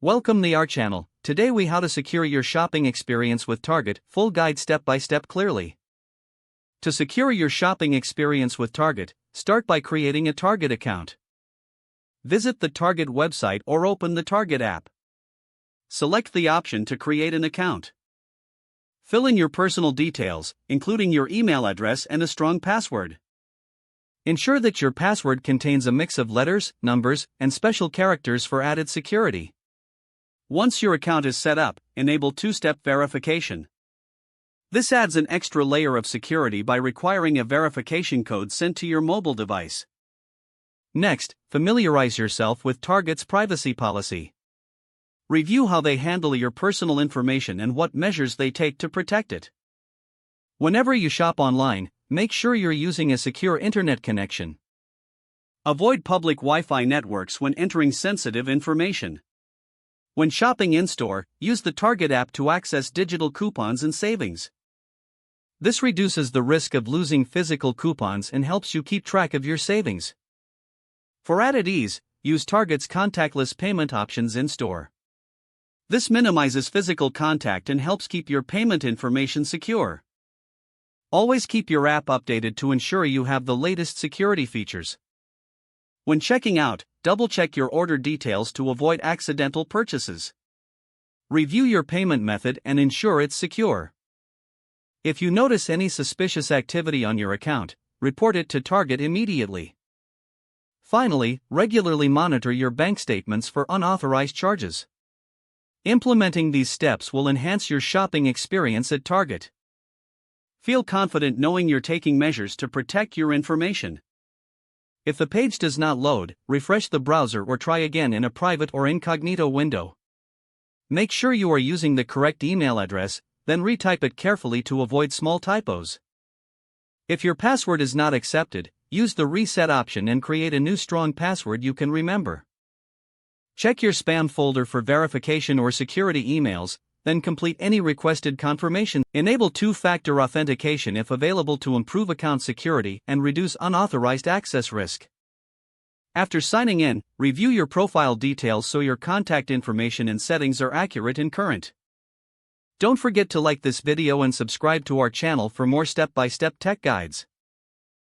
Welcome to our channel. Today we how to secure your shopping experience with Target, full guide step by step clearly. To secure your shopping experience with Target, start by creating a Target account. Visit the Target website or open the Target app. Select the option to create an account. Fill in your personal details, including your email address and a strong password. Ensure that your password contains a mix of letters, numbers, and special characters for added security. Once your account is set up, enable two-step verification. This adds an extra layer of security by requiring a verification code sent to your mobile device. Next, familiarize yourself with Target's privacy policy. Review how they handle your personal information and what measures they take to protect it. Whenever you shop online, make sure you're using a secure internet connection. Avoid public Wi-Fi networks when entering sensitive information. When shopping in-store, use the Target app to access digital coupons and savings. This reduces the risk of losing physical coupons and helps you keep track of your savings. For added ease, use Target's contactless payment options in-store. This minimizes physical contact and helps keep your payment information secure. Always keep your app updated to ensure you have the latest security features. When checking out, double-check your order details to avoid accidental purchases. Review your payment method and ensure it's secure. If you notice any suspicious activity on your account, report it to Target immediately. Finally, regularly monitor your bank statements for unauthorized charges. Implementing these steps will enhance your shopping experience at Target. Feel confident knowing you're taking measures to protect your information. If the page does not load, refresh the browser or try again in a private or incognito window. Make sure you are using the correct email address, then retype it carefully to avoid small typos. If your password is not accepted, use the reset option and create a new strong password you can remember. Check your spam folder for verification or security emails, then complete any requested confirmation. Enable two-factor authentication if available to improve account security and reduce unauthorized access risk. After signing in, review your profile details so your contact information and settings are accurate and current. Don't forget to like this video and subscribe to our channel for more step-by-step tech guides.